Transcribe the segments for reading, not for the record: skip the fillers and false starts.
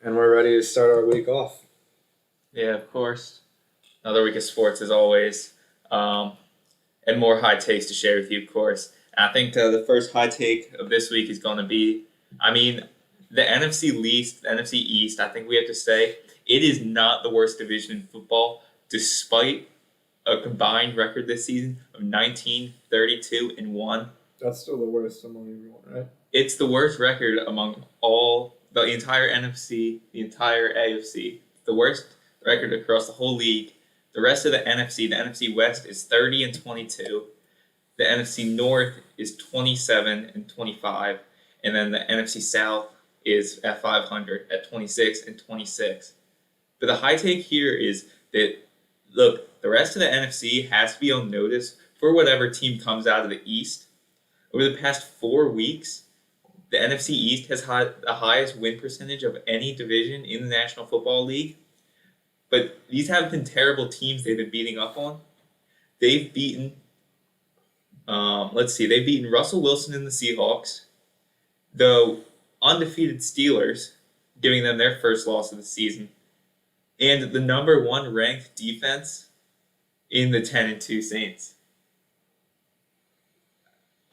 And we're ready to start our week off. Yeah, of course. Another week of sports as always. And more high takes to share with you, of course. And I think the first high take of this week is going to be, the NFC East, I think we have to say, it is not the worst division in football, despite a combined record this season of 19-32-1. That's still the worst among everyone, right? It's the worst record among the entire NFC, the entire AFC. The worst record across the whole league. The rest of the NFC West is 30-22. The NFC North is 27-25, and then the NFC South is at 500 at 26-26. But the high take here is that, look, the rest of the NFC has to be on notice for whatever team comes out of the East. Over the past 4 weeks, the NFC East has had the highest win percentage of any division in the National Football League. But these have been terrible teams they've been beating up on. They've beaten, they've beaten Russell Wilson and the Seahawks, the undefeated Steelers, giving them their first loss of the season, and the number 1 ranked defense in the 10-2 Saints.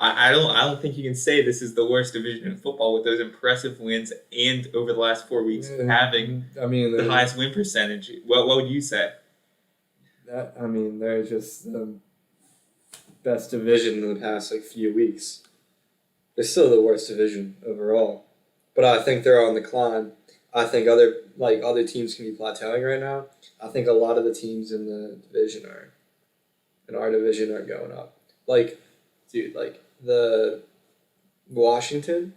I don't think you can say this is the worst division in football with those impressive wins and over the last 4 weeks having the highest win percentage. What would you say? They're just the best division in the past few weeks. They're still the worst division overall, but I think they're on the climb. I think other teams can be plateauing right now. I think a lot of the teams in our division are going up. The Washington's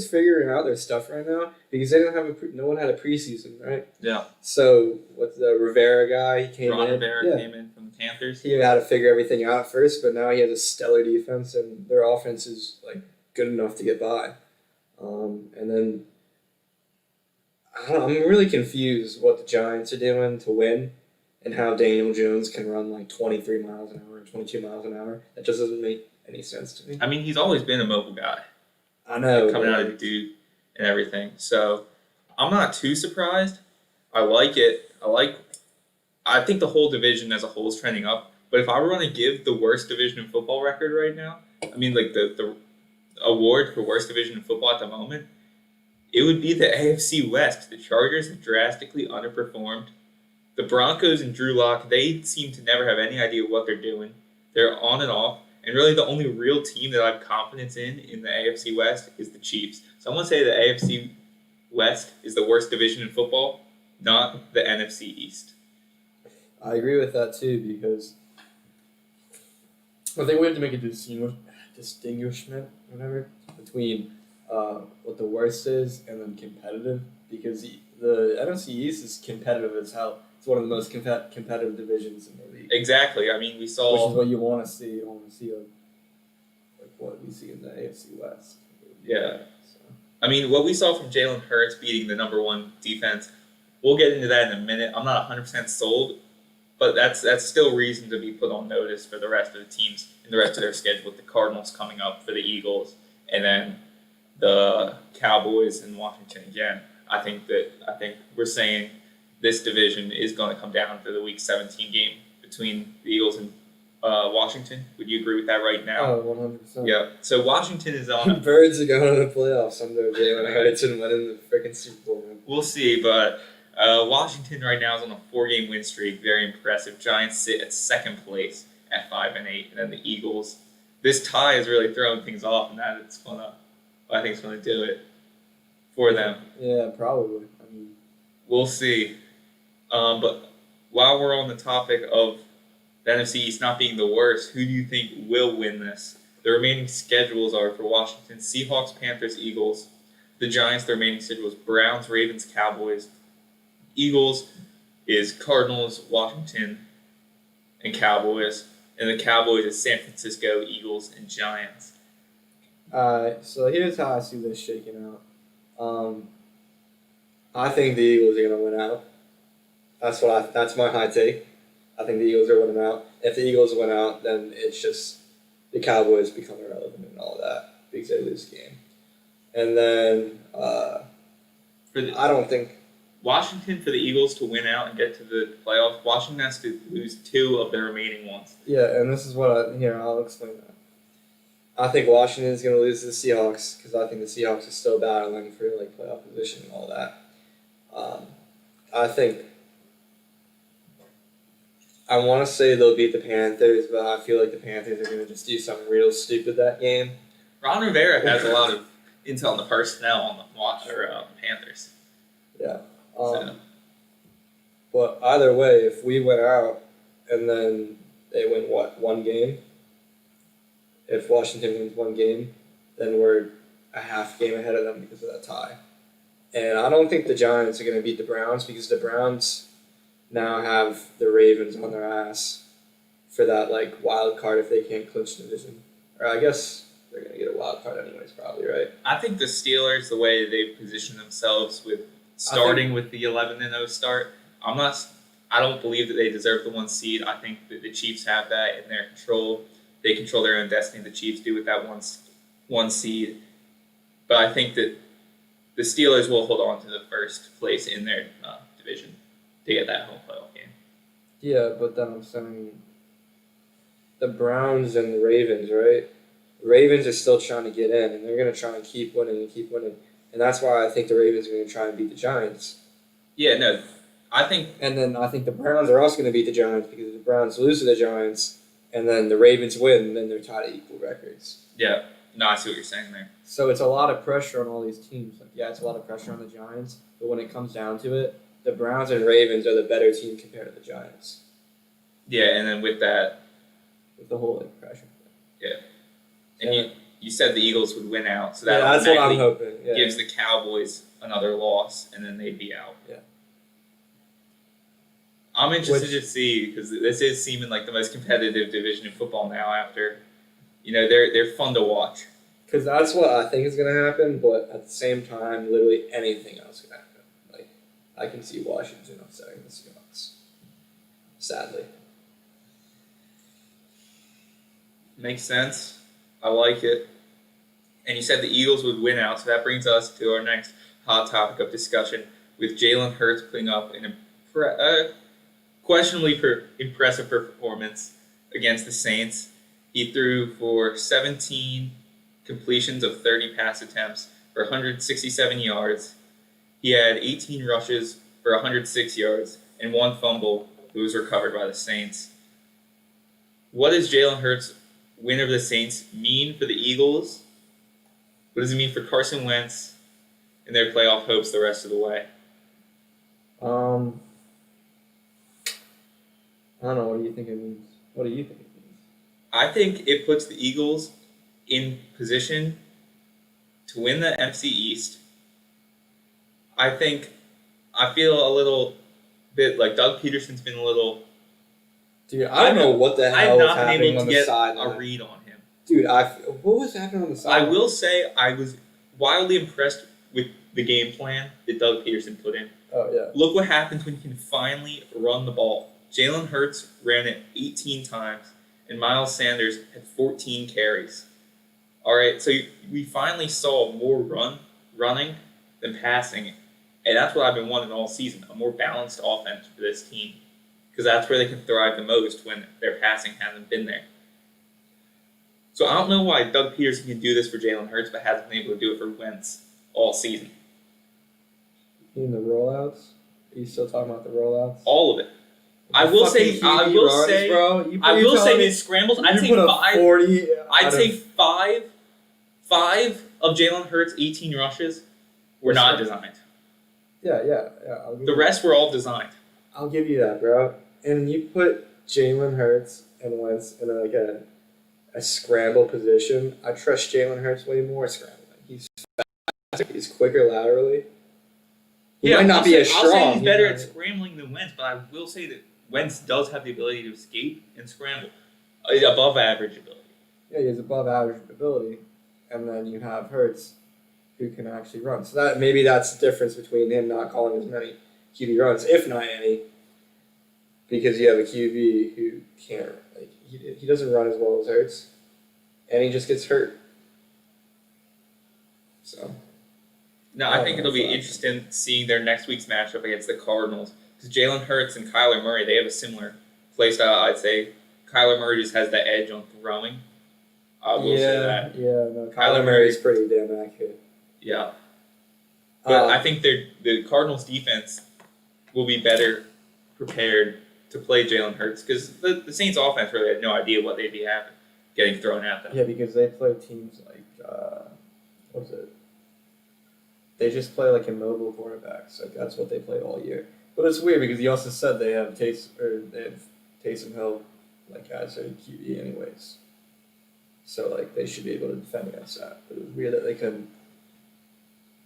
figuring out their stuff right now because they didn't have no one had a preseason, right? Yeah. So with the Rivera guy, he came in from the Panthers. He had to figure everything out first, but now he has a stellar defense and their offense is good enough to get by. And then I'm really confused what the Giants are doing to win. And how Daniel Jones can run 23 miles an hour, 22 miles an hour. That just doesn't make any sense to me. He's always been a mobile guy. I know. Coming out of the Duke and everything. So I'm not too surprised. I like it. I think the whole division as a whole is trending up. But if I were going to give the worst division in football record right now, the award for worst division in football at the moment, it would be the AFC West. The Chargers have drastically underperformed. The Broncos and Drew Lock, they seem to never have any idea what they're doing. They're on and off. And really the only real team that I have confidence in the AFC West is the Chiefs. So I'm going to say the AFC West is the worst division in football, not the NFC East. I agree with that too because I think we have to make a distinguishment between what the worst is and then competitive because the NFC East is competitive as hell. It's one of the most competitive divisions in the league. Exactly. We saw... Which is what you want to see. You want to see what we see in the AFC West. Yeah. So. What we saw from Jalen Hurts beating the number 1 defense, we'll get into that in a minute. I'm not 100% sold, but that's still reason to be put on notice for the rest of the teams and the rest of their schedule with the Cardinals coming up for the Eagles and then the Cowboys and Washington again. I think we're saying this division is going to come down to the Week 17 game between the Eagles and Washington. Would you agree with that right now? Oh, 100%. Yeah. So Washington is on. Birds are going to the playoffs under Jalen Hurts and winning the freaking Super Bowl. Man. We'll see, but Washington right now is on a 4-game win streak. Very impressive. Giants sit at second place at 5-8, and then the Eagles. This tie is really throwing things off, and I think it's going to do it for them. Yeah, probably. We'll see. But while we're on the topic of the NFC East not being the worst, who do you think will win this? The remaining schedules are for Washington, Seahawks, Panthers, Eagles. The Giants, the remaining schedule is Browns, Ravens, Cowboys. Eagles is Cardinals, Washington, and Cowboys. And the Cowboys is San Francisco, Eagles, and Giants. So here's how I see this shaking out. I think the Eagles are going to win out. That's my high take. I think the Eagles are winning out. If the Eagles win out, then it's just the Cowboys become irrelevant and all that because they lose the game. And then I don't think. Washington, for the Eagles to win out and get to the playoffs, Washington has to lose 2 of their remaining ones. Yeah, and this is what I'll explain that. I think Washington is going to lose to the Seahawks because I think the Seahawks are still battling for like playoff position and all that. I think I want to say they'll beat the Panthers, but I feel like the Panthers are going to just do something real stupid that game. Ron Rivera has a lot of intel on the personnel on the Panthers. Yeah. So. But either way, if we win out and then they win one game, if Washington wins one game, then we're a half game ahead of them because of that tie. And I don't think the Giants are going to beat the Browns because the Browns now have the Ravens on their ass for that like wild card if they can't clinch the division. Or I guess they're going to get a wild card anyways, probably, right? I think the Steelers, the way they've positioned themselves with starting with the 11-0 start, I don't believe that they deserve the 1 seed. I think that the Chiefs have that in their control. They control their own destiny. The Chiefs do with that one seed. But I think that the Steelers will hold on to the first place in their division to get that home playoff game. Yeah, but then I'm saying the Browns and the Ravens, right? The Ravens are still trying to get in, and they're going to try and keep winning and keep winning. And that's why I think the Ravens are going to try and beat the Giants. Yeah, no, I think... And then I think the Browns are also going to beat the Giants because if the Browns lose to the Giants and then the Ravens win, then they're tied at equal records. Yeah, no, I see what you're saying there. So it's a lot of pressure on all these teams. Like, yeah, it's a lot of pressure on the Giants, but when it comes down to it, the Browns and Ravens are the better team compared to the Giants. Yeah, and then with that... With the whole like, pressure. Yeah. And you said the Eagles would win out, so that that's what I'm hoping. Yeah. gives the Cowboys another loss, and then they'd be out. Yeah. I'm interested to see because this is seeming like the most competitive division in football now. After, they're fun to watch. Because that's what I think is going to happen, but at the same time, literally anything else can happen. Like, I can see Washington upsetting the Seahawks. Sadly. Makes sense. I like it. And you said the Eagles would win out, so that brings us to our next hot topic of discussion with Jalen Hurts putting up an questionably impressive performance against the Saints. He threw for 17 completions of 30 pass attempts for 167 yards. He had 18 rushes for 106 yards and 1 fumble that was recovered by the Saints. What does Jalen Hurts' win over the Saints mean for the Eagles? What does it mean for Carson Wentz and their playoff hopes the rest of the way? I don't know. What do you think it means? What do you think it means? I think it puts the Eagles in position to win the NFC East. I feel a little bit like Doug Peterson's been a little... Dude, I don't know what the hell was happening on the sideline. I've not been able to get a read on him. Dude, what was happening on the sideline? I will say I was wildly impressed with the game plan that Doug Peterson put in. Oh, yeah. Look what happens when you can finally run the ball. Jalen Hurts ran it 18 times, and Miles Sanders had 14 carries. All right, so we finally saw more running than passing, and that's what I've been wanting all season, a more balanced offense for this team, because that's where they can thrive the most when their passing hasn't been there. So I don't know why Doug Peterson can do this for Jalen Hurts, but hasn't been able to do it for Wentz all season. You mean the rollouts? Are you still talking about the rollouts? All of it. I will say these scrambles. I'd say 5. I'd say 5 of Jalen Hurts' 18 rushes were not designed. Yeah. The rest were all designed. I'll give you that, bro. And you put Jalen Hurts and Wentz in a scramble position. I trust Jalen Hurts way more scrambling. He's faster. He's quicker laterally. He might not be as strong. I'll say he's better at scrambling than Wentz, but I will say that Wentz does have the ability to escape and scramble. Above average ability. Yeah, he has above average ability. And then you have Hurts, who can actually run. So maybe that's the difference between him not calling as many QB runs, if not any, because you have a QB who can't, he doesn't run as well as Hurts, and he just gets hurt. So, No, I think it'll be interesting seeing their next week's matchup against the Cardinals. Because Jalen Hurts and Kyler Murray, they have a similar play style, I'd say. Kyler Murray just has the edge on throwing. I will say that. Yeah, no, Kyler Murray's pretty damn accurate. Yeah. But I think the Cardinals' defense will be better prepared to play Jalen Hurts because the Saints' offense really had no idea what they'd be getting thrown at them. Yeah, because they play teams like, what is it? They just play like immobile quarterbacks. Like that's what they play all year. But it's weird because you also said they have Taysom Hill like as their QB anyways. So like they should be able to defend against that. But it was weird that they couldn't.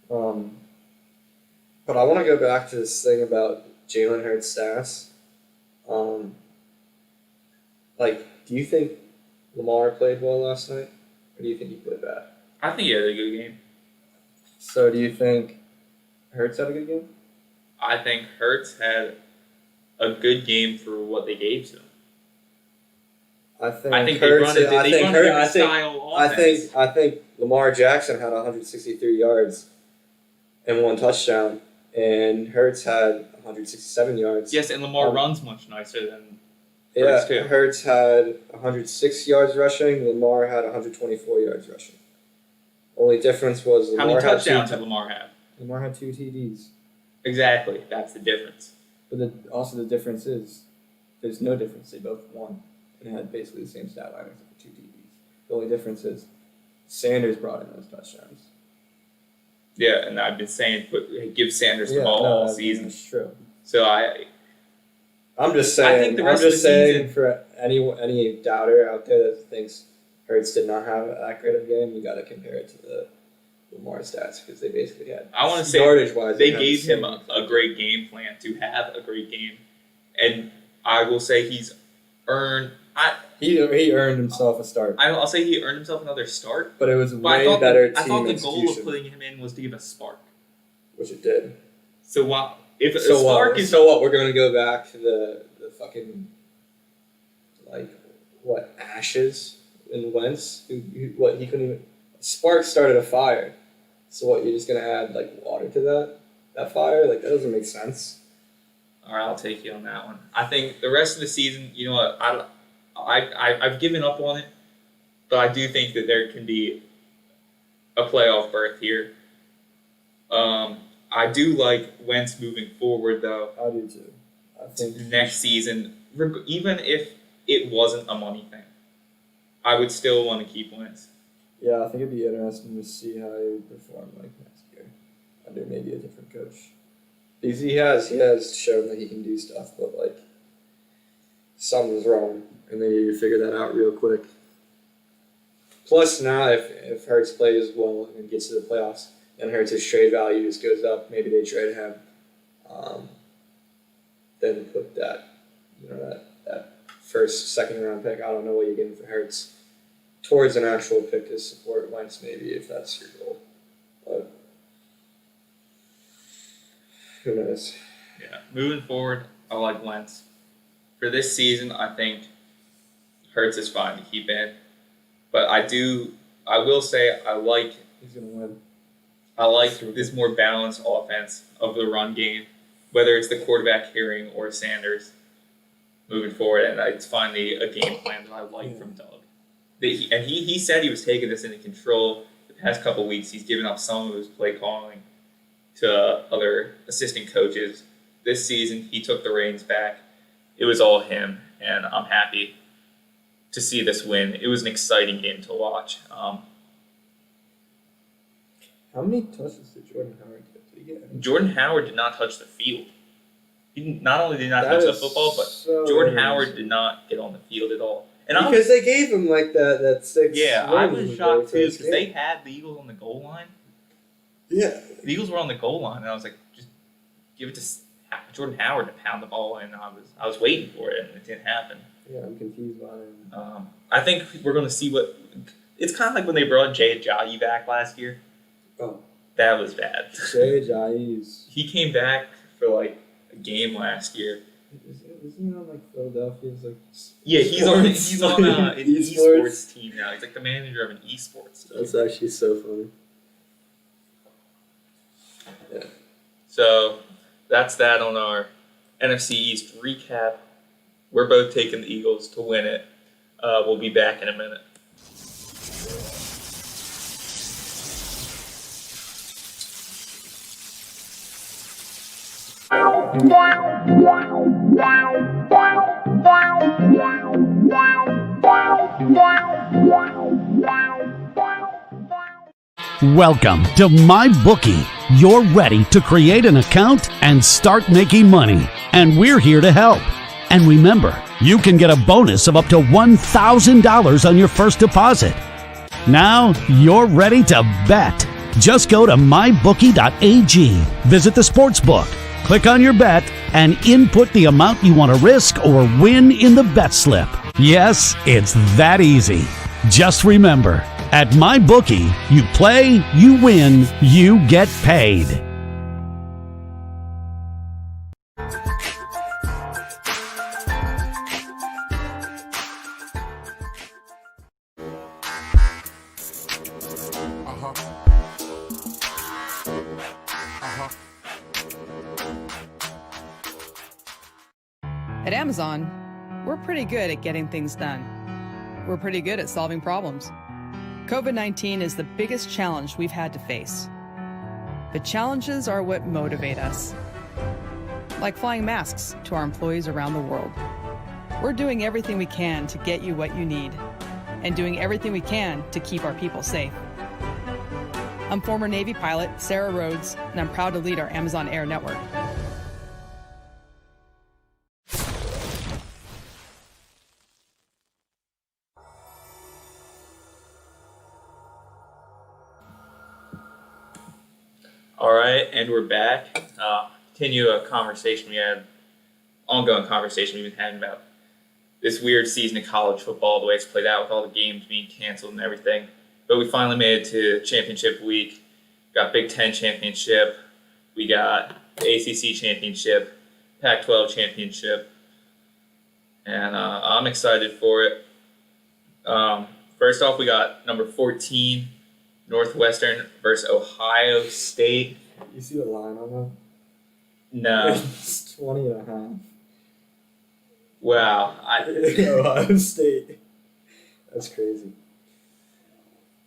But I want to go back to this thing about Jalen Hurts' stats. Like, do you think Lamar played well last night, or do you think he played bad? I think he had a good game. So do you think Hurts had a good game? I think Hurts had a good game for what they gave to him. I think Hurts. they run a different style offense. I think Lamar Jackson had 163 yards and 1 touchdown, and Hurts had 167 yards. Yes, and Lamar runs much nicer than Hurts Hurts too. Hurts had 106 yards rushing. Lamar had 124 yards rushing. Only difference was How many touchdowns did Lamar have? Lamar had 2 TDs. Exactly, that's the difference. But also the difference is there's no difference. They both won and had basically the same stat line except for 2 TDs. The only difference is Sanders brought in those touchdowns. Yeah, and I've been saying give Sanders the ball all season. That's true. So I'm just saying. I think the rest of the saying season, for any doubter out there that thinks Hurts did not have that great of a game, you got to compare it to the Lamar stats because they basically had. I want to say yardage wise, they gave him a great game plan to have a great game, and I will say he's earned. He earned himself a start. I'll say he earned himself another start. But it was way better team I thought the goal of execution, putting him in was to give a spark. which it did. So while if a So spark what? is So what? We're gonna go back to the fucking Ashes and Wentz. He couldn't even. Spark started a fire. So what? You're just gonna add water to that fire? That doesn't make sense. all right, I'll take you on that one. I think the rest of the season, you know what, I've given up on it, but I do think that there can be a playoff berth here. I do like Wentz moving forward, though. I do too. I think Next season, even if it wasn't a money thing, I would still want to keep Wentz. Yeah, I think it'd be interesting to see how he would perform next year under maybe a different coach. Because he has shown that he can do stuff, but something's wrong, and they need to figure that out real quick. Plus, now if Hurts plays well and gets to the playoffs, and Hurts' trade value just goes up, maybe they trade him. Then put that first, second round pick. I don't know what you're getting for Hurts towards an actual pick to support Wentz, maybe if that's your goal. But who knows? Yeah, moving forward, I like Wentz. For this season, I think Hurts is fine to keep in, but I will say I like. He's gonna win. I like this more balanced offense of the run game, whether it's the quarterback carrying or Sanders moving forward, and it's finally a game plan that I like from Doug. He said he was taking this into control. The past couple weeks, he's given up some of his play calling to other assistant coaches. This season, he took the reins back. It was all him, and I'm happy to see this win. It was an exciting game to watch. How many touches did Jordan Howard get? Jordan Howard did not touch the field. He not only did not touch the football, but Jordan Howard did not get on the field at all. And because they gave him that 6. Yeah, I was shocked too because they had the Eagles on the goal line. Yeah, the Eagles were on the goal line, and I was like, just give it to Jordan Howard to pound the ball, and I was waiting for it, and it didn't happen. Yeah, I'm confused by it. I think we're going to see what it's kind of like when they brought Jay Ajayi back last year. Oh, that was bad. Jay Ajayi. He came back for a game last year. Isn't he on Philadelphia's Yeah, he's on an esports team now. He's the manager of an esports team. That's actually so funny. Yeah. So that's that on our NFC East recap. We're both taking the Eagles to win it. We'll be back in a minute. Welcome to MyBookie. You're ready to create an account and start making money, and we're here to help. And remember, you can get a bonus of up to $1,000 on your first deposit. Now you're ready to bet. Just go to mybookie.ag, visit the sportsbook, click on your bet, and input the amount you want to risk or win in the bet slip. Yes, it's that easy. Just remember, at MyBookie, you play, you win, you get paid. At Amazon, we're pretty good at getting things done. We're pretty good at solving problems. COVID-19 is the biggest challenge we've had to face. But challenges are what motivate us. Like flying masks to our employees around the world. We're doing everything we can to get you what you need, and doing everything we can to keep our people safe. I'm former Navy pilot Sarah Rhodes, and I'm proud to lead our Amazon Air network. All right, and we're back. Continue a conversation we had, ongoing conversation we've been having about this weird season of college football, the way it's played out with all the games being canceled and everything. But we finally made it to championship week. Got Big Ten championship. We got the ACC championship, Pac-12 championship, and I'm excited for it. First off, we got number 14. Northwestern versus Ohio State. You see the line on that? No. It's 20 and a half. Wow. Ohio State. That's crazy.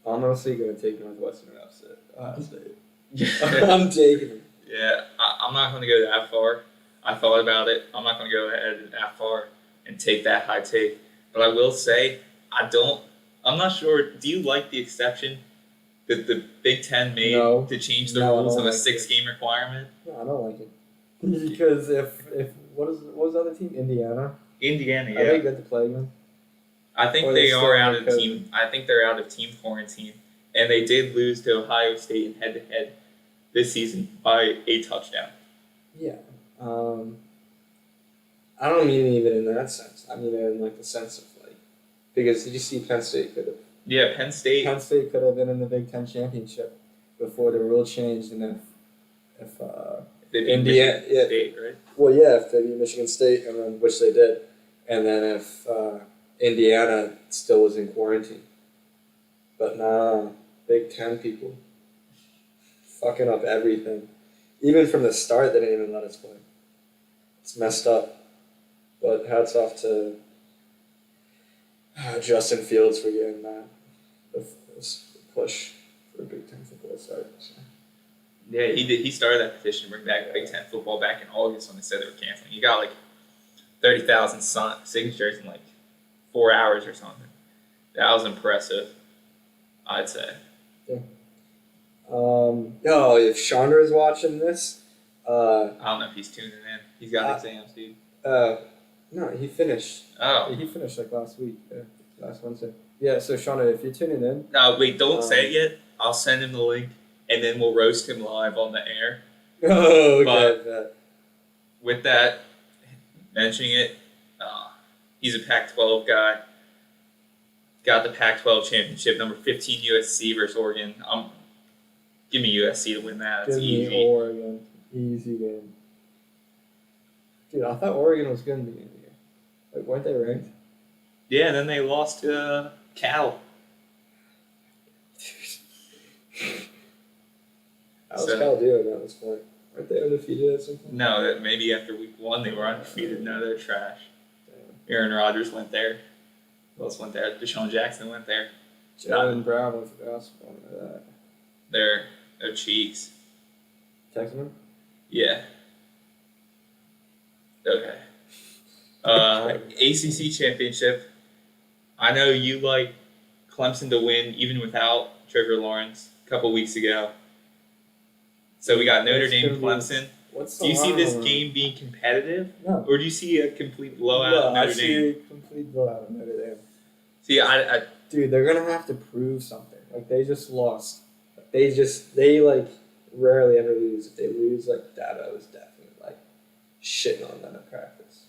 I'm honestly going to take Northwestern and upset Ohio State. I'm taking it. Yeah, I'm not going to go that far. I thought about it. I'm not going to go ahead that far and take that high take. But I will say, I'm not sure. Do you like the exception that the Big Ten made to change the rules on a 6-game requirement? No, I don't like it. Because if what was the other team? Indiana, Indiana, yeah. Are they good to play again? I think they are out of team. I think they're out of team quarantine, and they did lose to Ohio State in head-to-head this season by a touchdown. Yeah. I don't mean even in that sense. I mean in like the sense of like, because did you see Penn State could have? Yeah, Penn State could have been in the Big Ten championship before the rule changed, and if Indiana, State, right? Well, yeah, if they beat Michigan State, and then which they did, and then if Indiana still was in quarantine, but nah, Big Ten people fucking up everything. Even from the start, they didn't even let us play. It's messed up. But hats off to Justin Fields for getting that. The push for a Big Ten football start. So. Yeah, he did. He started that petition to bring back Big Ten football back in August when they said they were canceling. He got like 30,000 signatures in like 4 hours or something. That was impressive, I'd say. Yeah. If Chandra is watching this, I don't know if he's tuning in. He's got exams, dude. No, he finished. Oh. He finished like last week, last Wednesday. Yeah, so Chandra, if you're tuning in. No, wait, don't say it yet. I'll send him the link, and then we'll roast him live on the air. Oh, okay. But with that, mentioning it, he's a Pac-12 guy. Got the Pac-12 championship, number 15 USC versus Oregon. Give me USC to win that. It's easy. Give me Oregon. Easy game. Dude, I thought Oregon was good in the beginning of the year. Like, weren't they ranked? Yeah, and then they lost to Cal. How's So- Cal doing at this point? Aren't they undefeated at some point? No, that maybe after week 1 they were undefeated. No, they're trash. Damn. Aaron Rodgers went there. Who else went there? Deshaun Jackson went there. Jalen Brown went for basketball. That. They're cheeks. Texting him? Yeah. Okay. ACC championship. I know you like Clemson to win even without Trevor Lawrence a couple weeks ago. So we got Notre It's Dame, gonna be- Clemson. What's the Do you see line this on it? game being competitive, No. or do you see a complete blowout No, of Notre I Dame? see a complete blowout of Notre Dame. See, I Dude, they're gonna have to prove something. Like they just lost. They like rarely ever lose. If they lose, like Dabo is definitely like shitting on them at practice.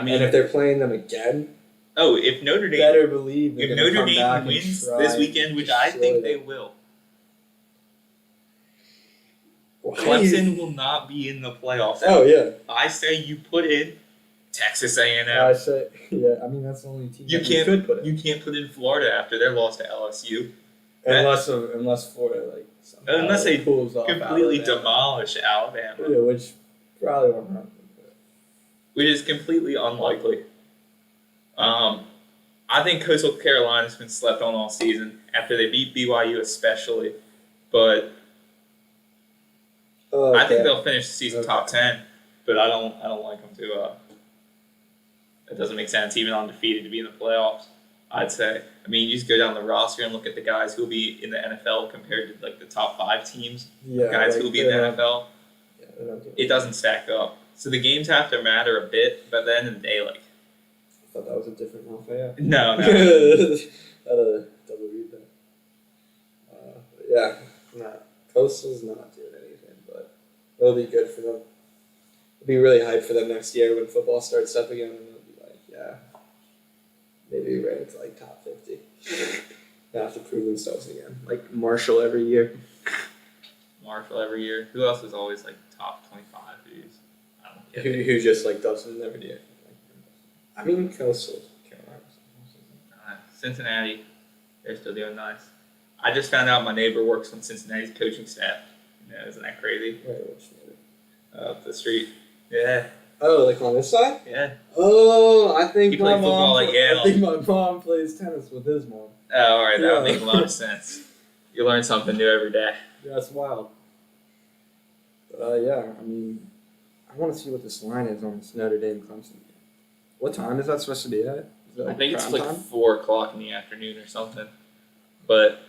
mean, And if they're playing them again, if Notre Dame better believe they're if gonna Notre come back Dame and wins try this and weekend, which I destroy think they them. will, Why Clemson will not be in the playoffs. Oh yeah, I say you put in Texas I A&M. say yeah. I mean that's the only team You that can't could put it. You can't put in Florida after their loss to LSU. Unless Florida like somehow Unless they pulls off Completely Alabama. demolish Alabama, Yeah, which probably won't happen. But which is completely unlikely. I think Coastal Carolina's been slept on all season after they beat BYU especially, but I think they'll finish the season top 10. But I don't like them to. It doesn't make sense even undefeated to be in the playoffs. I'd say. I mean, you just go down the roster and look at the guys who will be in the NFL compared to like the top 5 teams. yeah, Guys like, who will be in the they're not- NFL. Yeah, they're not doing It doesn't stack up. So the games have to matter a bit, but at the end of the day, like I thought that was a different Lafayette. no. Had a double read that. Yeah, Coastal's not doing anything, but it'll be good for them. It'll be really hyped for them next year when football starts up again, and they'll be like, yeah, maybe ranked like top 50. They have to prove themselves again, like Marshall every year. Marshall every year. Who else is always like top 25? I don't get it. Who just like doesn't never do it. I mean, Coastal Carolina. Cincinnati, they're still doing nice. I just found out my neighbor works on Cincinnati's coaching staff. Yeah, isn't that crazy? Wait, which name? Up the street. Yeah, Oh, like on this side? yeah. Oh, I think He my played football mom. at Yale. I think my mom plays tennis with his mom. Oh, all right, that would Yeah. make a lot of sense. You learn something new every day. That's wild. But yeah, I mean, I want to see what this line is on this Notre Dame Clemson game. What time is that supposed to be at? Is it I think it's prime like time? 4 o'clock in the afternoon or something. But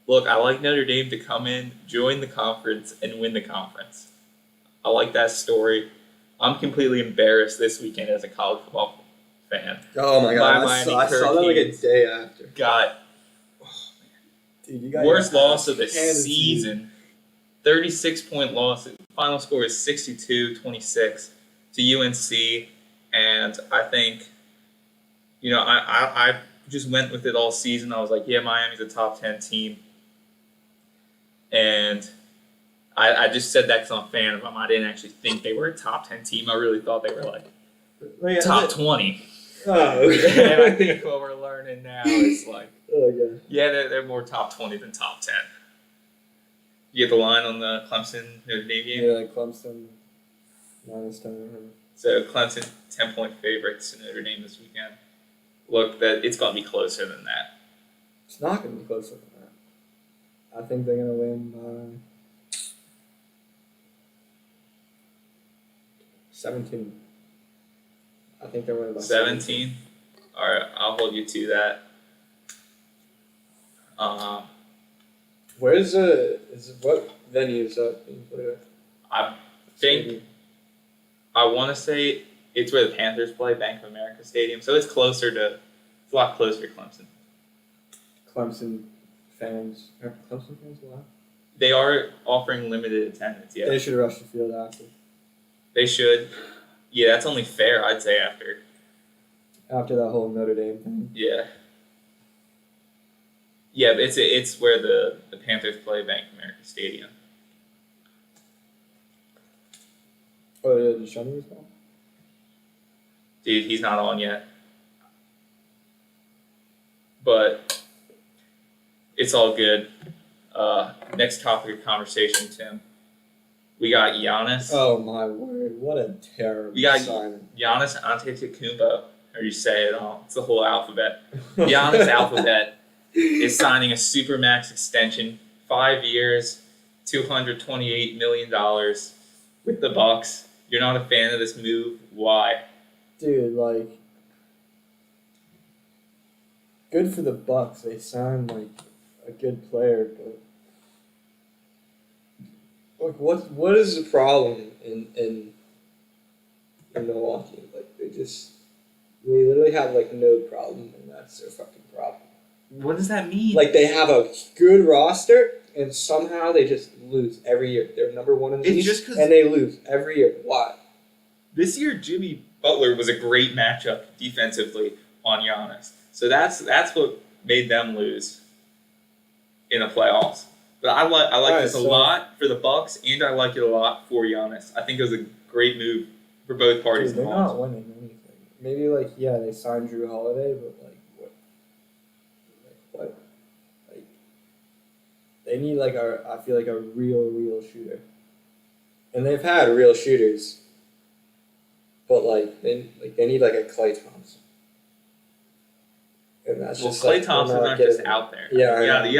look, I like Notre Dame to come in, join the conference, and win the conference. I like that story. I'm completely embarrassed this weekend as a college football fan. Oh my god, My I Miami saw that like a Hurricanes. day after. Got Dude, you got worst your loss of the ass handed to you. season. 36-point loss. Final score is 62-26 to UNC. And I think, I just went with it all season. I was like, yeah, Miami's a top 10 team. And I just said that because I'm a fan of them. I didn't actually think they were a top 10 team. I really thought they were like Wait, top is it- 20. Oh, And I okay. think what we're learning now is like, Oh, yeah. yeah, they're more top 20 than top 10. You get the line on the Clemson Notre Dame game? Yeah, like Clemson -10. So Clemson 10-point favorites to Notre Dame this weekend. Look, that it's going to be closer than that. It's not going to be closer than that. I think they're going to win by 17. I think they're winning by 17. All right, I'll hold you to that. Where's what venue is that being played at? I think I want to say it's where the Panthers play, Bank of America Stadium. So it's a lot closer to Clemson. Clemson fans. Are Clemson fans allowed? They are offering limited attendance. Yeah, They should rush the field after. they should. Yeah, that's only fair, I'd say. After that whole Notre Dame thing. Yeah. Yeah, but it's where the Panthers play, Bank of America Stadium. Oh, yeah, did Shunny was gone? Dude, he's not on yet. But it's all good. Next topic of conversation, Tim. We got Giannis. Oh my word! What a terrible We got signing. Giannis Antetokounmpo. Or you say it all. It's the whole alphabet. Giannis alphabet is signing a supermax extension, 5 years, $228 million with the Bucks. You're not a fan of this move. Why? Dude, like, good for the Bucks. They signed like a good player, but like, what is the problem in Milwaukee? Like, they literally have like no problem, and that's their fucking problem. What does that mean? Like, they have a good roster, and somehow they just lose every year. They're number one in the It's East, just 'cause- and they lose every year. Why? This year, Jimmy Butler was a great matchup defensively on Giannis. So that's what made them lose in the playoffs. But I like Alright, this a so- lot for the Bucks, and I like it a lot for Giannis. I think it was a great move for both parties Dude, they're involved. not winning anything. Maybe like, yeah, they signed Drew Holiday, but like what? Like they need like I feel like a real shooter. And they've had real shooters, but like they need like a Klay Thompson. And that's Well, just Klay like, Thompson's they're not getting just it. out there. Yeah, I know. You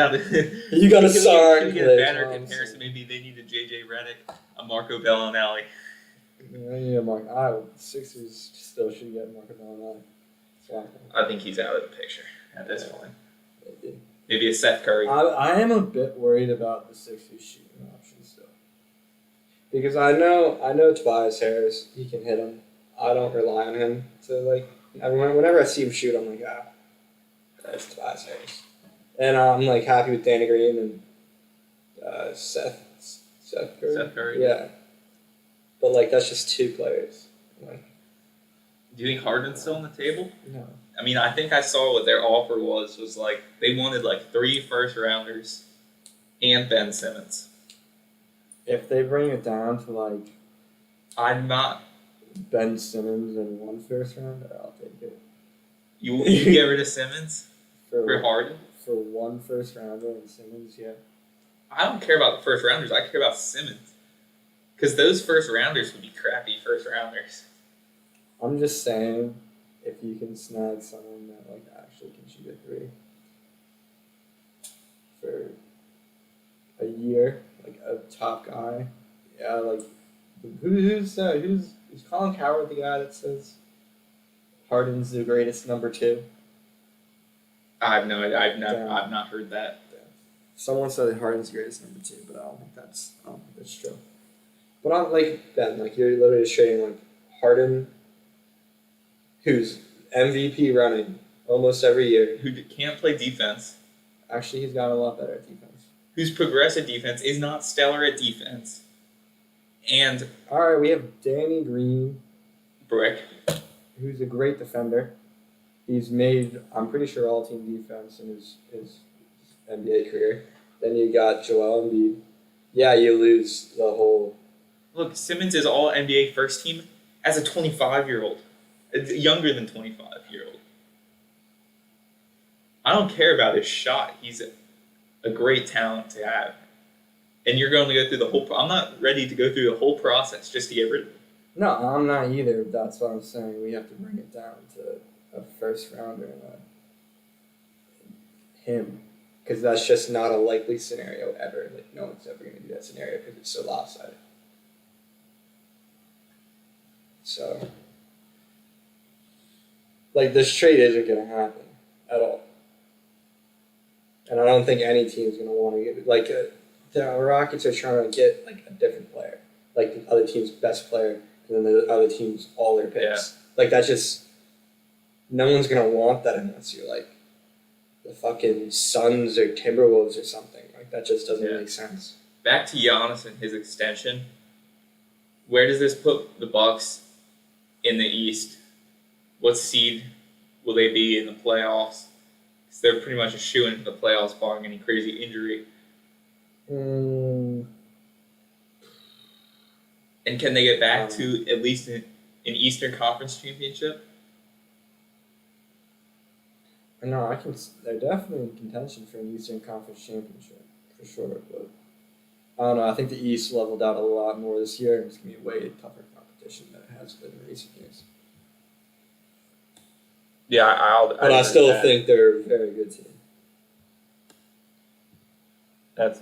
gotta can sign get Klay a better Thompson. comparison. Maybe they need a JJ Redick, a Marco Bellinelli. Yeah, Sixers still should get Marco Bellinelli. I think he's out of the picture at this Yeah. point. Maybe. Maybe a Seth Curry. I am a bit worried about the Sixers shooting option still, because I know Tobias Harris, he can hit him. I don't rely on him to like. Whenever I see him shoot, I'm like, that's Tobias Harris, and I'm like happy with Danny Green and Seth Curry. Seth Curry. Yeah, but like that's just two players. Like, Do you think Harden's still on the table? no. I mean, I think I saw what their offer was like they wanted like 3 first-rounders and Ben Simmons. If they bring it down to like I'm not. Ben Simmons and 1 first rounder, I'll take it. You get rid of Simmons for Harden? For 1 first rounder and Simmons, yeah. I don't care about the first-rounders. I care about Simmons. Because those first-rounders would be crappy first-rounders. I'm just saying, if you can snag someone that like actually can shoot a 3 for a year, like a top guy, yeah, like who's Colin Coward the guy that says Harden's the greatest number 2? I have no idea. I've Damn. not heard that. Someone said Harden's the greatest number 2, but I don't think that's true. But I'm like Ben, like you're literally just trading like Harden, who's MVP running almost every year. Who can't play defense. Actually, he's gotten a lot better at defense. Whose progressive defense is not stellar at defense. And All right, we have Danny Green, Brick. who's a great defender. He's made, I'm pretty sure, all-team defense in his NBA career. Then you got Joel Embiid. Yeah, you lose the whole. Look, Simmons is all NBA first team as a 25-year-old. Younger than 25-year-old. I don't care about his shot. He's a great talent to have. And you're going to go through the whole... I'm not ready to go through the whole process just to get rid of him. No, I'm not either. That's what I'm saying. We have to bring it down to a first rounder and him. Because that's just not a likely scenario ever. Like, no one's ever going to do that scenario because it's so lopsided. So, like, this trade isn't going to happen at all. And I don't think any team's going to want to get, like, the Rockets are trying to get, like, a different player. Like, the other team's best player, and then the other team's all their picks. Like, that's just, no one's going to want that unless you're, like, the fucking Suns or Timberwolves or something. Like, that just doesn't make sense. Back to Giannis and his extension. Where does this put the Bucks in the East? What seed will they be in the playoffs? Because they're pretty much a shoo-in for the playoffs, barring any crazy injury. And can they get back to at least an Eastern Conference championship? No, they're definitely in contention for an Eastern Conference championship, for sure. But I don't know. I think the East leveled out a lot more this year, and it's going to be a way tougher competition than it has been in recent years. Yeah, But I still think they're a very good team. That's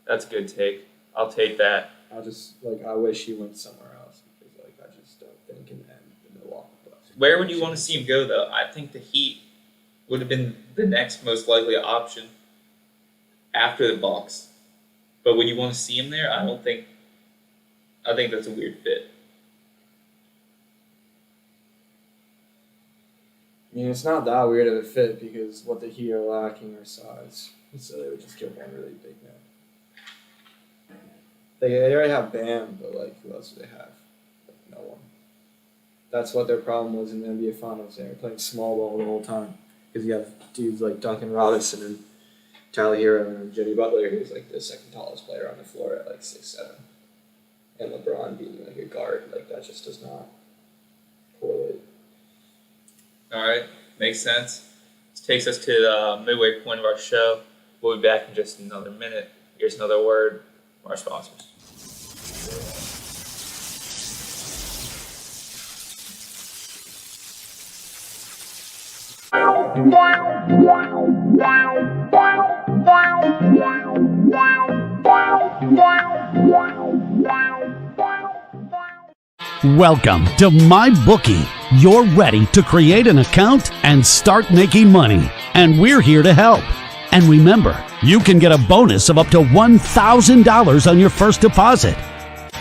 a good take. I'll take that. I wish he went somewhere else because I just don't think in the end the Milwaukee Bucks. Where would you want to see him go, though? I think the Heat would have been the next most likely option after the Bucks. But would you want to see him there? I think that's a weird fit. I mean, it's not that weird of a fit because what the Heat are lacking are size, so they would just get one really big man. They already have Bam, but who else do they have? No one. That's what their problem was in the NBA Finals. They were playing small ball the whole time because you have dudes like Duncan Robinson and Tyler Hero and Jimmy Butler, who's the second tallest player on the floor at 6'7", and LeBron being a guard. That just does not correlate. All right, makes sense. This takes us to the midway point of our show. We'll be back in just another minute. Here's another word from our sponsors. Welcome to MyBookie. You're ready to create an account and start making money. And we're here to help. And remember, you can get a bonus of up to $1,000 on your first deposit.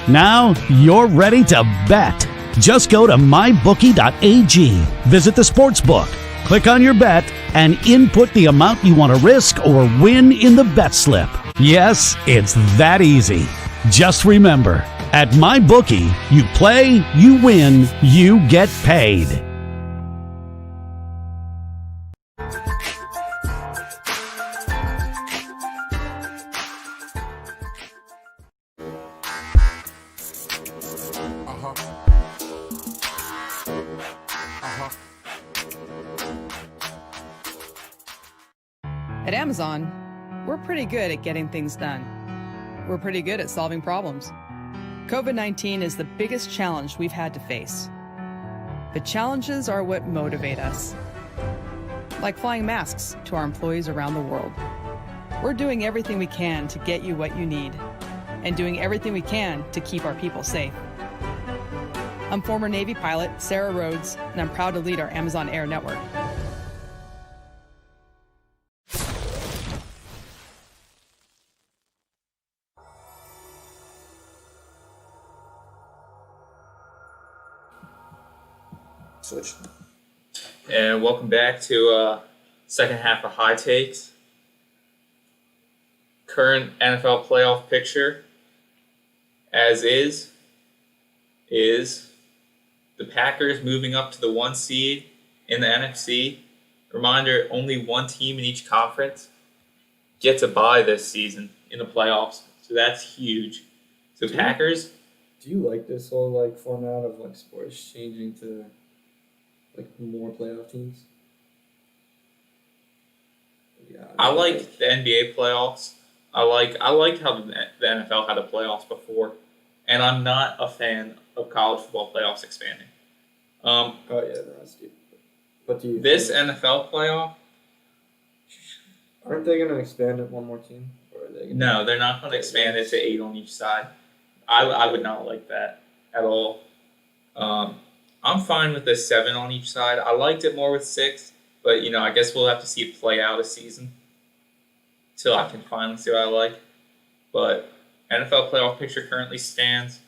Now you're ready to bet. Just go to mybookie.ag, visit the sportsbook, click on your bet, and input the amount you want to risk or win in the bet slip. Yes, it's that easy. Just remember, at MyBookie, you play, you win, you get paid. At Amazon, we're pretty good at getting things done. We're pretty good at solving problems. COVID-19 is the biggest challenge we've had to face. But challenges are what motivate us. Like flying masks to our employees around the world. We're doing everything we can to get you what you need, and doing everything we can to keep our people safe. I'm former Navy pilot Sarah Rhodes, and I'm proud to lead our Amazon Air network. Switch. And welcome back to second half of High Takes. Current NFL playoff picture, as is the Packers moving up to the 1 seed in the NFC. Reminder, only one team in each conference gets a bye this season in the playoffs, so that's huge. So Packers. Do you like this whole format of sports changing to more playoff teams? Yeah, I like the NBA playoffs. I liked how the NFL had the playoffs before, and I'm not a fan of college football playoffs expanding. Oh yeah, that's stupid. But do you This NFL playoff? aren't they going to expand it one more team? Or are they No, they're not going to expand it to 8 on each side. I would not like that at all. I'm fine with the 7 on each side. I liked it more with 6, but I guess we'll have to see it play out a season till I can finally see what I like. But NFL playoff picture currently stands: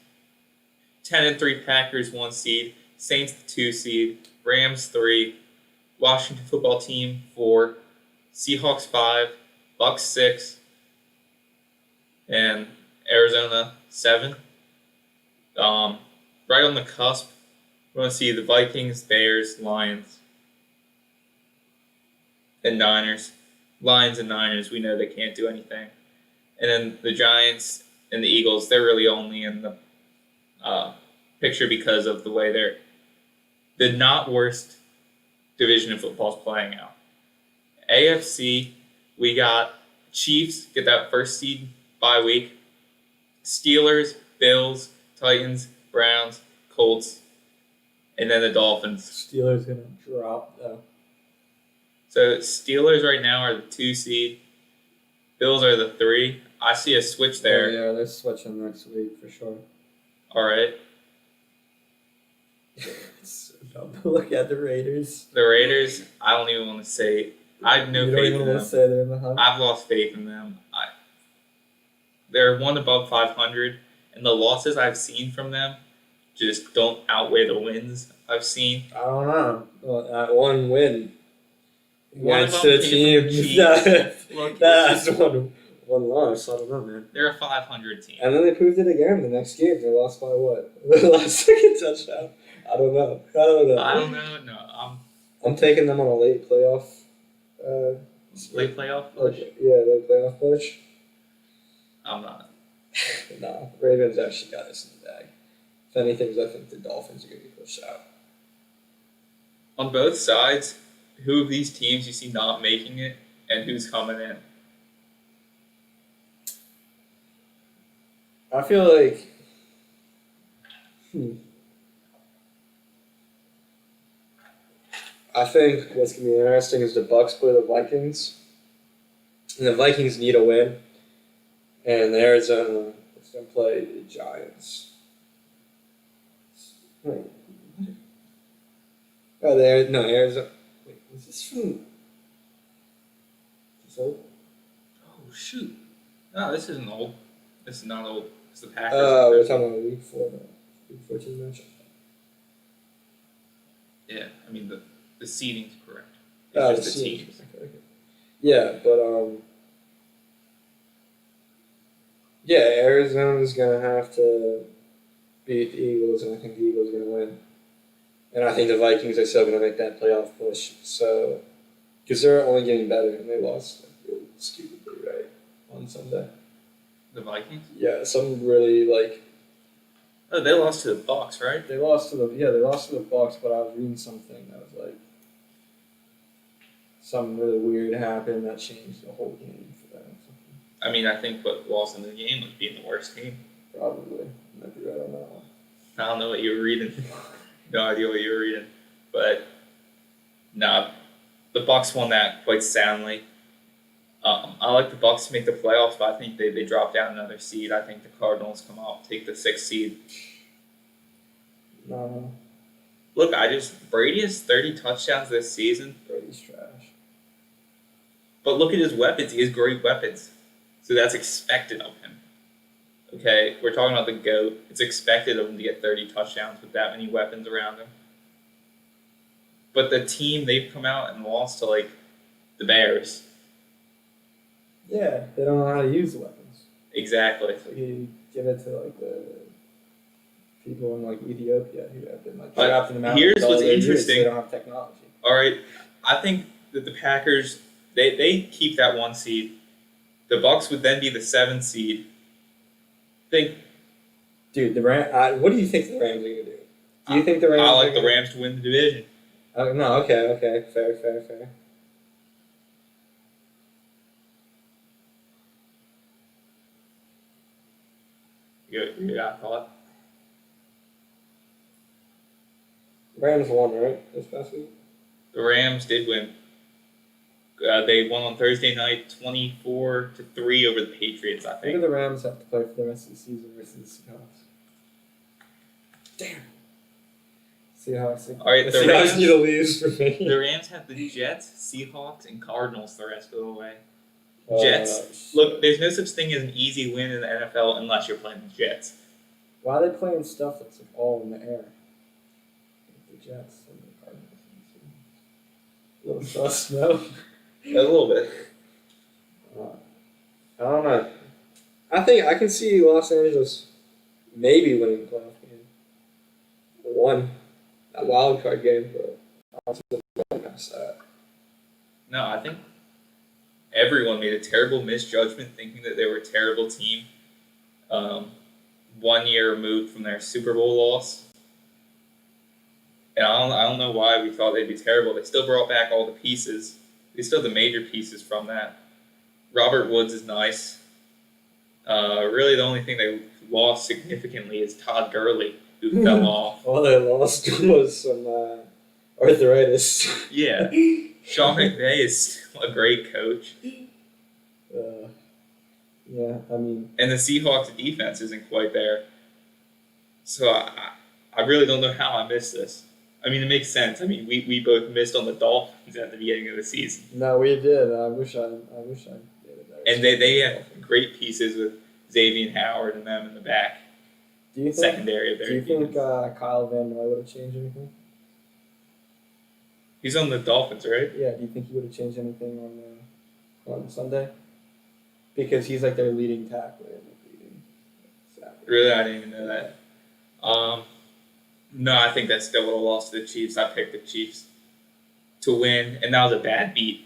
10-3 Packers 1 seed, Saints 2 seed, Rams 3, Washington football team 4, Seahawks 5, Bucks 6, and Arizona 7. Right on the cusp, we want to see the Vikings, Bears, Lions, and Niners. Lions and Niners, we know they can't do anything. And then the Giants and the Eagles, they're really only in the picture because of the way the not worst division of football is playing out. AFC, we got Chiefs get that first seed bye week. Steelers, Bills, Titans, Browns, Colts, and then the Dolphins. Steelers gonna drop though. So Steelers right now are the 2 seed. Bills are the 3. I see a switch there. Yeah, they're switching next week for sure. All right. Look at the Raiders. The Raiders, I don't even want to say. I have no You don't faith even in want them. to say they're in the hunt. I've lost faith in them. They're one above 500, and the losses I've seen from them just don't outweigh the wins I've seen. I don't know. Well, that one win One of against them the came team from the Chiefs. Look, that's one loss. I don't know, man. they're a 500 team. And then they proved it again the next game. They lost by what? The last second touchdown. I don't know. I don't know. No, I'm taking them on a late playoff. late playoff push. Late playoff push. I'm not. No, Ravens actually got us in the bag. If anything, I think the Dolphins are going to be pushed out. On both sides, who of these teams you see not making it, and who's coming in? I feel like. I think what's going to be interesting is the Bucks play the Vikings. And the Vikings need a win. And Arizona is going to play the Giants. Wait. Oh, Arizona. Wait, is this from. Is this old? Oh shoot! No, this isn't old. This is not old. It's the Packers. We're talking about week 4 now. Week 14 match. Yeah, I mean the seeding's correct. Oh, It's just the teams. Okay. Yeah, but Arizona's gonna have to beat the Eagles, and I think the Eagles are gonna win. And I think the Vikings are still gonna make that playoff push. So, because they're only getting better, and they lost really stupidly, right, on Sunday. The Vikings? Yeah, some really Oh, they lost to the Bucks, right? they lost to the Bucks, but I was reading something that was like something really weird happened that changed the whole game for them. I mean, I think what lost in the game was being the worst team. Probably. Might be right on that one. I don't know what you were reading. No idea what you were reading. But, nah, the Bucks won that quite soundly. I like the Bucks to make the playoffs, but I think they drop down another seed. I think the Cardinals come out, take the 6th seed. No, Look, Brady has 30 touchdowns this season, Brady's trash. but look at his weapons. He has great weapons. So that's expected of him. Okay, we're talking about the GOAT. It's expected of him to get 30 touchdowns with that many weapons around him. But the team, they've come out and lost to, the Bears. Yeah, they don't know how to use the weapons. Exactly. So you give it to the people in Ethiopia who have been But trapped in the mountains. here's all what's their years, interesting. They don't have technology. All right, I think that the Packers, they keep that 1 seed. The Bucks would then be the 7th seed. Dude, the what do you think the Rams are gonna do? Do you think the Rams? I like are the gonna- Rams to win the division. No, okay, fair. You got a thought? Rams won, right, this past week? The Rams did win. They won on Thursday night, 24-3 over the Patriots. I Who do think. the Rams have to play for the rest of the season versus the Seahawks? Damn. Seahawks. All right, the the Seahawks Rams- need to lose for me. The Rams have the Jets, Seahawks, and Cardinals the rest of the way. Oh, Jets. Look, there's no such thing as an easy win in the NFL unless you're playing the Jets. Why are they playing stuff that's all in the air? Like the Jets and the Cardinals. A little sus, no? A little bit. I don't know. I think I can see Los Angeles maybe winning the playoff game. One. A wild card game, but I don't think they're going past that. No, I think everyone made a terrible misjudgment thinking that they were a terrible team. 1 year removed from their Super Bowl loss. And I don't know why we thought they'd be terrible. They still brought back all the pieces. They still have the major pieces from that. Robert Woods is nice. Really, the only thing they lost significantly is Todd Gurley, who fell off. All they lost was some arthritis. Yeah. Sean McVay is still a great coach. Yeah, I mean, And the Seahawks defense isn't quite there. So I really don't know how I missed this. I mean, it makes sense. I mean, we both missed on the Dolphins at the beginning of the season. no, we did. I wish I did it better. And they have great pieces with Xavier Howard and them in the back. Do you think? Secondary of their Do you think defense. Kyle Van Noy would have changed anything? He's on the Dolphins, right? Yeah. Do you think he would have changed anything on Sunday? Because he's like their leading tackler and leading sacker. Really, I didn't even know that. No, I think that still would have lost to the Chiefs. I picked the Chiefs to win, and that was a bad beat.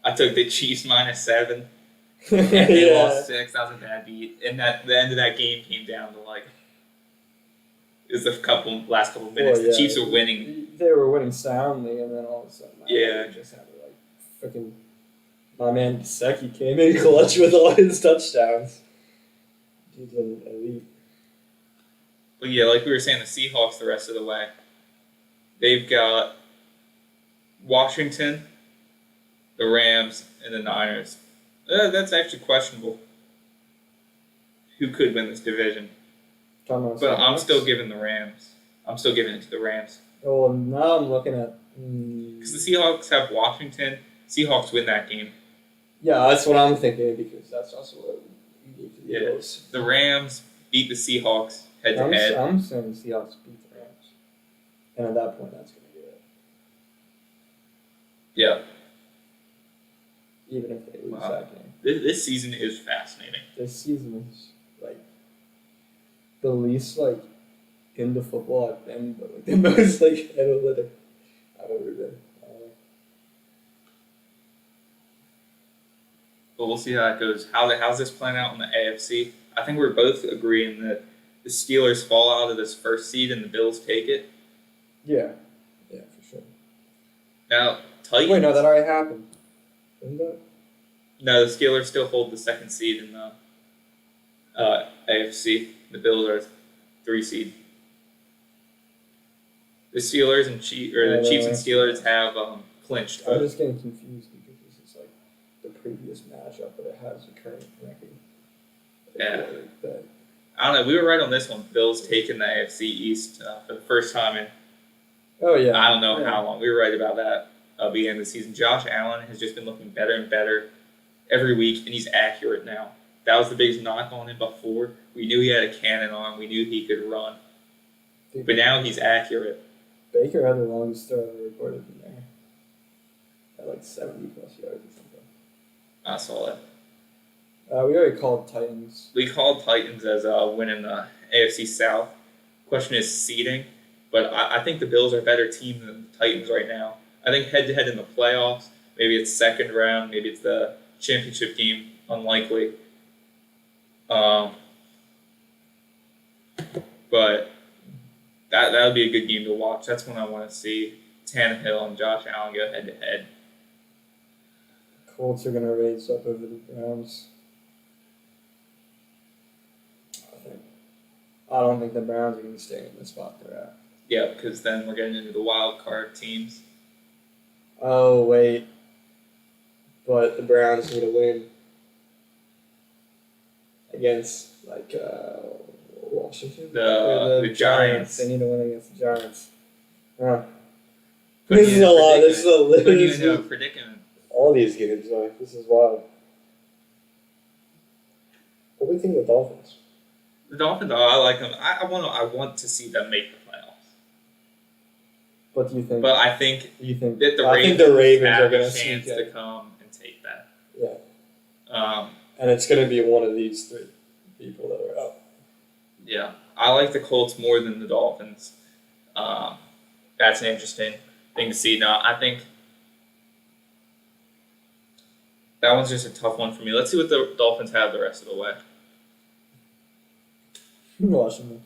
I took the Chiefs -7, and they Yeah. lost 6. That was a bad beat. And the end of that game came down to it was the last couple minutes. Well, yeah. The Chiefs were winning. They were winning soundly, and then all of a sudden, Yeah. they just had to freaking. My man Gesicki came in clutch with all his touchdowns. He's an elite. But yeah, like we were saying, the Seahawks the rest of the way. They've got Washington, the Rams, and the Niners. That's actually questionable. Who could win this division? But I'm still giving the Rams. I'm still giving it to the Rams. Oh, now I'm looking at. Because the Seahawks have Washington. Seahawks win that game. Yeah, that's what I'm thinking because that's also what you need to do. Yeah. The Rams beat the Seahawks head to head. I'm saying the Seahawks beat the Rams. And at that point, that's going to be it. Yeah. Even if they lose Wow. that game. This season is fascinating. This season is, the least, into football I've been, but, the most, analytic I've ever been. But we'll see how it goes. How's this playing out in the AFC? I think we're both agreeing that the Steelers fall out of this first seed and the Bills take it. Yeah. Yeah, for sure. Now, Titans. Wait, no, that already happened. Didn't that? No, the Steelers still hold the second seed in the AFC. The Bills are 3 seed. The Steelers and Chiefs and Steelers have clinched. I'm just getting confused because this is, the previous matchup, but it has the current record. Yeah. But I don't know. We were right on this one. Bills taking the AFC East for the first time in oh, yeah. I don't know Yeah. how long. We were right about that beginning of the season. Josh Allen has just been looking better and better every week, and he's accurate now. That was the biggest knock on him before. We knew he had a cannon on. We knew he could run. But now he's accurate. Baker had the longest throw ever recorded in there. At 70+ yards or something. I saw that. We already called Titans. We called Titans as winning the AFC South. Question is seeding, but I think the Bills are a better team than the Titans right now. I think head-to-head in the playoffs, maybe it's second round, maybe it's the championship game, unlikely. But that would be a good game to watch. That's when I want to see Tannehill and Josh Allen go head-to-head. Colts are going to raise up over the Browns. I don't think the Browns are going to stay in the spot they're at. Yeah, because then we're getting into the wild card teams. Oh, wait. But the Browns need to win against, Washington? Or The Giants. They need to win against the Giants. Huh. Putting This you is in a lot. This is a Putting you this into a is, predicament. all these games are. This is wild. What do you think of the Dolphins? The Dolphins, I like them. I want to see them make the playoffs. What do you think? But I think you think that I think the Ravens have are going a to chance sneak to in. come and take that. Yeah. And it's going to be one of these 3 people that are out. Yeah. I like the Colts more than the Dolphins. That's an interesting thing to see. Now, I think that one's just a tough one for me. Let's see what the Dolphins have the rest of the way. Washington.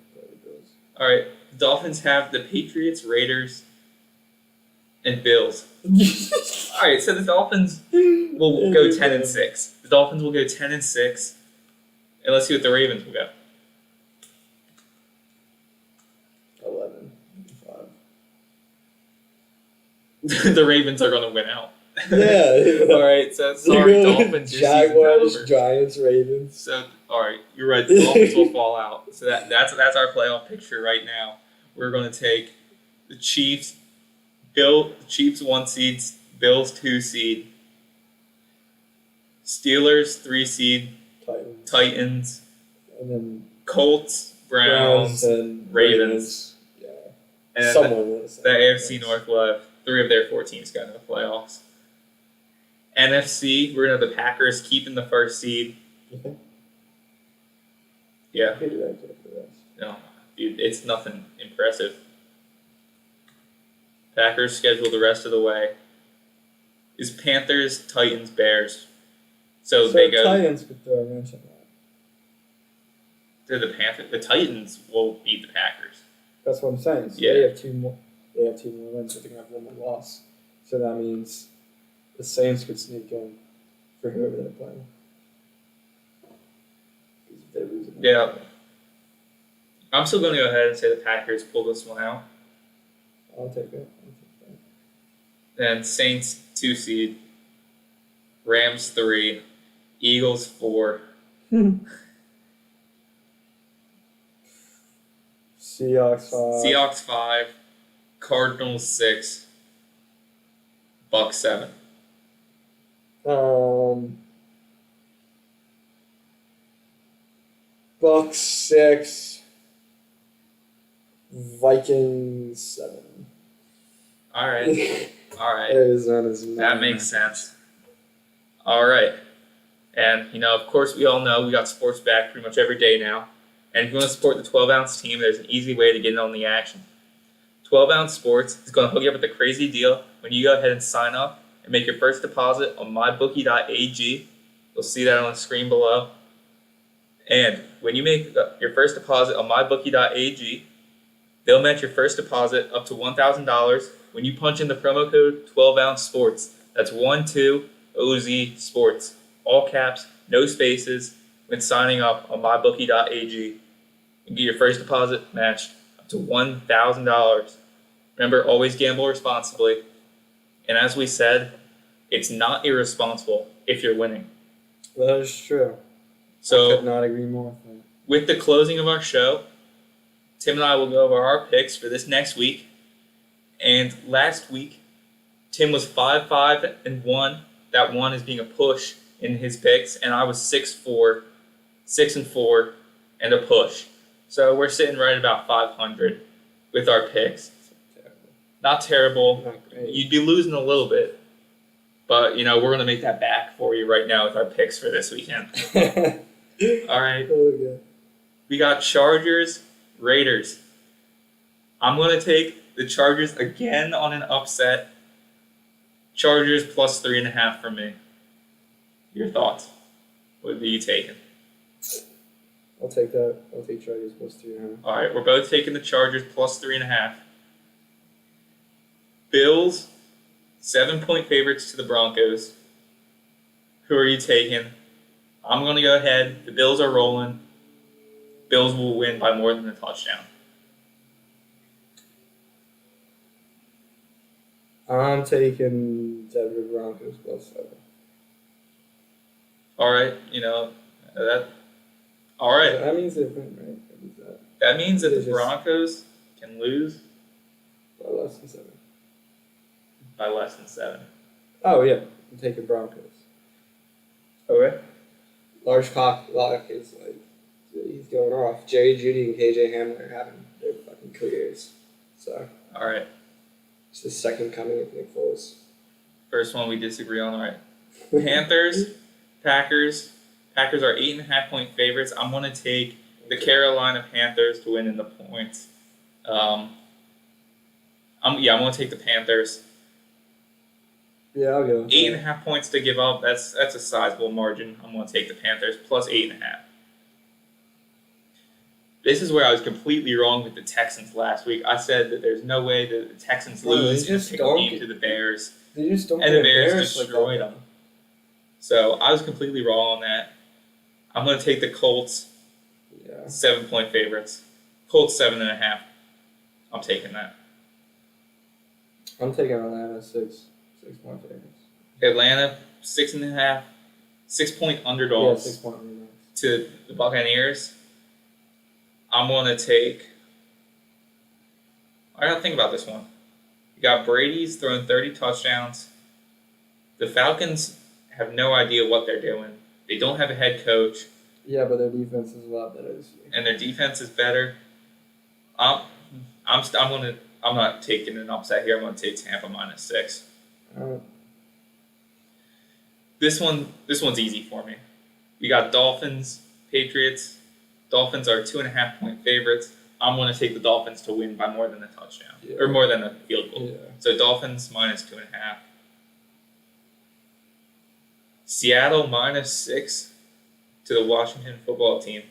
All right. The Dolphins have the Patriots, Raiders, and Bills. All right, so the Dolphins will go 10-6. The Dolphins will go 10-6, and let's see what the Ravens will go. 11-5. The Ravens are going to win out. Yeah. All right, so sorry, Dolphins. Your season's Jaguars, over. Giants, Ravens. So, all right, you're right. The Dolphins will fall out. So that's our playoff picture right now. We're going to take the Chiefs, the Chiefs 1 seed, Bills 2 seed, Steelers 3 seed, Titans, and then Colts, Browns, and Ravens. Yeah. and then Someone will say the AFC North will have 3 of their 4 teams go into the playoffs. NFC, we're going to have the Packers keeping the 1st seed. Okay. Yeah. Who did I get for the rest? No, dude, it's nothing impressive. Packers schedule the rest of the way. Is Panthers, Titans, Bears. So they go Titans could throw a wrench on that. to the Panthers. The Titans will beat the Packers. That's what I'm saying. So Yeah. they have 2 more. They have 2 more wins, but they're gonna have 1 more loss. So that means the Saints could sneak in for whoever they're playing. 'Cause if they're losing. Yeah. I'm still going to go ahead and say the Packers pull this one out. I'll take it. Then Saints 2 seed, Rams 3, Eagles 4, Seahawks 5. Seahawks 5, Cardinals 6, Bucks 7. Bucks 6. Vikings 7. All right. All right. Arizona's 9. That makes sense. All right. And, of course, we all know we got sports back pretty much every day now. And if you want to support the 12-ounce team, there's an easy way to get in on the action. 12-ounce Sports is going to hook you up with a crazy deal when you go ahead and sign up and make your first deposit on mybookie.ag. You'll see that on the screen below. And when you make your first deposit on mybookie.ag, they'll match your first deposit up to $1,000 when you punch in the promo code 12-ounce sports. That's 12OZ sports. All caps, no spaces, when signing up on mybookie.ag. And get your first deposit matched up to $1,000. Remember, always gamble responsibly. And as we said, it's not irresponsible if you're winning. That is true. I So, could not agree more with that. with the closing of our show, Tim and I will go over our picks for this next week. And last week, Tim was 5-5-1. That 1 is being a push in his picks, and I was 6-4, and a push. So we're sitting right about 500 with our picks. Not terrible. Not great. You'd be losing a little bit, but we're going to make that back for you right now with our picks for this weekend. All right. Oh, good. We got Chargers, Raiders. I'm going to take the Chargers again on an upset. Chargers plus 3.5 for me. Your thoughts? What are you taking? I'll take that. I'll take Chargers plus 3.5. All right, we're both taking the Chargers plus 3.5. Bills, 7-point favorites to the Broncos. Who are you taking? I'm going to go ahead. The Bills are rolling. Bills will win by more than a touchdown. I'm taking Denver Broncos plus 7. All right, that. All right, That means they win, right? That means that. that means that They the just- Broncos can lose By less than 7. by less than 7. Oh, yeah. I'm taking Broncos. Okay. Large Lock is like, he's going off. Jerry Judy and KJ Hamler are having their fucking careers. So, All right. it's the second coming of Nick Foles. First one we disagree on. All right. Panthers, Packers. Packers are 8.5-point favorites. I'm going to take the Carolina Panthers to win in the points. I'm going to take the Panthers. Yeah, I'll go with 8.5 points to give up. That's a sizable margin. I'm going to take the Panthers plus 8.5. This is where I was completely wrong with the Texans last week. I said that there's no way that the Texans No, they lose and just pick a don't game get- to the Bears. They just don't And the get Bears embarrassed like destroyed that. them. So I was completely wrong on that. I'm going to take the Colts, Yeah. 7-point favorites. Colts 7.5. I'm taking that. I'm taking Atlanta 6-point favorites. Atlanta 6.5, 6-point Yeah, underdogs 6-point underdogs. to the Buccaneers. I'm going to take. I got to think about this one. You got Brady's throwing 30 touchdowns. The Falcons have no idea what they're doing. They don't have a head coach, Yeah, but their defense is a lot better this year. and their defense is better. I'm not taking an upset here. I'm going to take Tampa -6. Alright. This one's easy for me. We got Dolphins, Patriots. Dolphins are 2.5-point favorites. I'm going to take the Dolphins to win by more than a touchdown or more than a field goal. Yeah. So Dolphins -2.5. Seattle -6 to the Washington football team.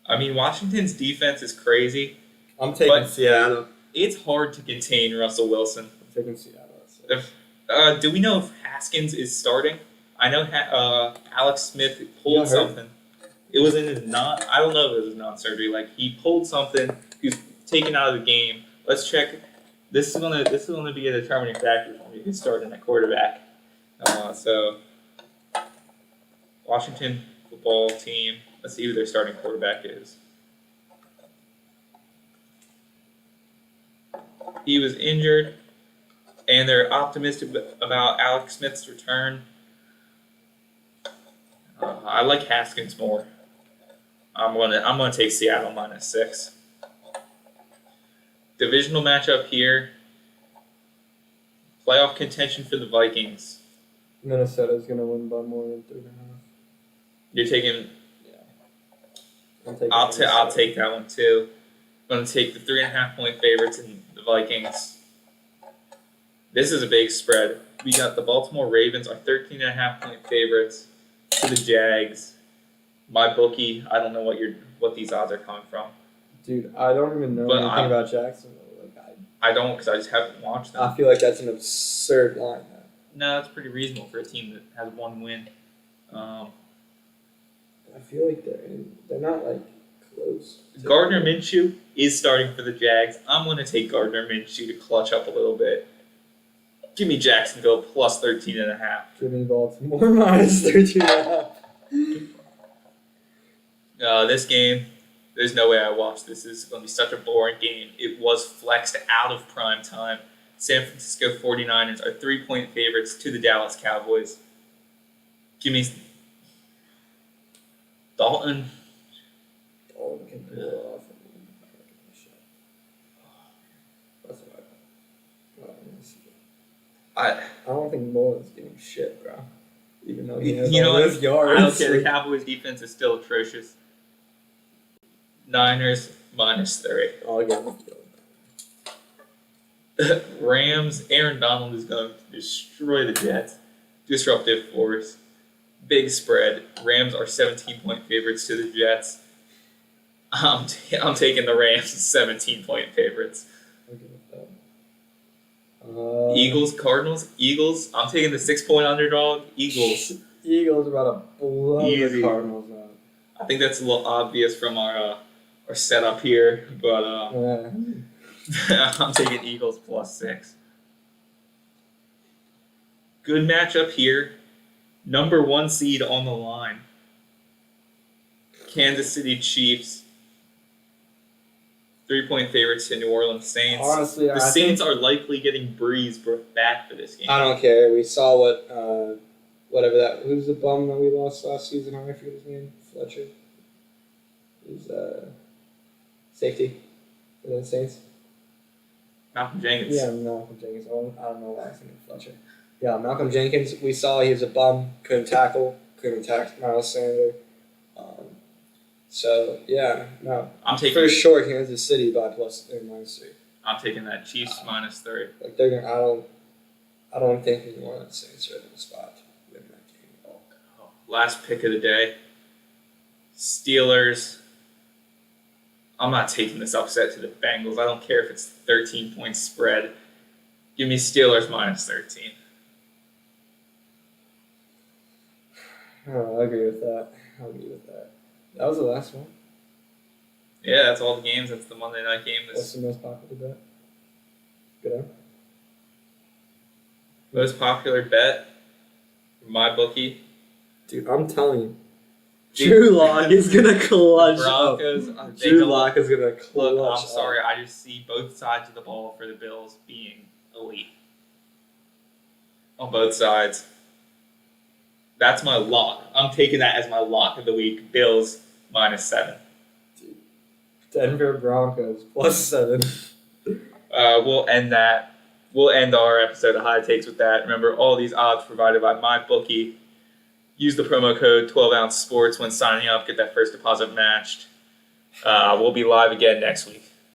I mean, Washington's defense is crazy. I'm taking But- Seattle. It's hard to contain Russell Wilson. I'm taking Seattle. At 6. Do we know if Haskins is starting? I know Alex Smith pulled Yeah, I heard. something. It was in his I don't know if it was non-surgery. Like he pulled something. He was taken out of the game. Let's check. This is gonna be a determining factor for me who's starting at quarterback. So Washington football team. Let's see who their starting quarterback is. He was injured, and they're optimistic about Alex Smith's return. I like Haskins more. I'm gonna take Seattle -6. Divisional matchup here. Playoff contention for the Vikings. Minnesota's gonna win by more than 3.5. You're taking. I'm taking I'll Minnesota. take that one too. I'm gonna take the 3.5-point favorites in the Vikings. This is a big spread. We got the Baltimore Ravens are 13.5-point favorites to the Jags. My bookie, I don't know what these odds are coming from. Dude, I don't even know But anything about Jacksonville. Like, I don't because I just haven't watched them. I feel like that's an absurd line. No, that's pretty reasonable for a team that has one win. I feel like they're not like close. Gardner Minshew is starting for the Jags. I'm going to take Gardner Minshew to clutch up a little bit. Give me Jacksonville plus 13.5. Give me Baltimore -13.5. This game, there's no way I watched this. This is going to be such a boring game. It was flexed out of prime time. San Francisco 49ers are 3-point favorites to the Dallas Cowboys. Give me Dalton. Dalton can pull it off. That's what I I don't think Mullen's getting shit, bro. Even though he has You know all what? those yards. I don't care. The Cowboys defense is still atrocious. Niners -3. I'll give him a Rams, Aaron Donald is going to destroy the Jets. Disruptive force. Big spread. Rams are 17-point favorites to the Jets. I'm taking the Rams 17-point favorites. I'll give it that. Eagles, Cardinals, Eagles. I'm taking the 6-point underdog. Eagles. Eagles are about to blow Easy. the Cardinals out. I think that's a little obvious from our setup here, but Yeah. I'm taking Eagles +6. Good matchup here. Number 1 seed on the line. Kansas City Chiefs. 3-point favorites to New Orleans Saints. Honestly, The Saints are likely getting Breeze back for this game. I don't care. We saw whatever that. Who's the bum that we lost last season? I forget his name. Fletcher. He's safety for the Saints. Malcolm Jenkins. Yeah, Malcolm Jenkins. I don't know why I was thinking Fletcher. Yeah, Malcolm Jenkins. We saw he was a bum. Couldn't tackle. Couldn't attack Miles Sanders. So yeah, no. I'm taking For sure, Kansas City by +3. I'm taking that Chiefs -3. Like they're gonna. I don't think New Orleans Saints are in the spot to win that game at all. Last pick of the day. Steelers. I'm not taking this upset to the Bengals. I don't care if it's 13-point spread. Give me Steelers -13. Oh, I agree with that. That was the last one. Yeah, that's all the games. That's the Monday night game. What's the most popular bet? Good. Most popular bet for my bookie. Dude, I'm telling you, Drew Lock is gonna clutch. Broncos. Drew Lock is gonna clutch. Look, I'm sorry. I just see both sides of the ball for the Bills being elite. On both sides. That's my lock. I'm taking that as my lock of the week. Bills -7. Denver Broncos +7. We'll end that. We'll end our episode of High Takes with that. Remember, all these odds provided by MyBookie. Use the promo code 12ounce sports when signing up. Get that first deposit matched. We'll be live again next week.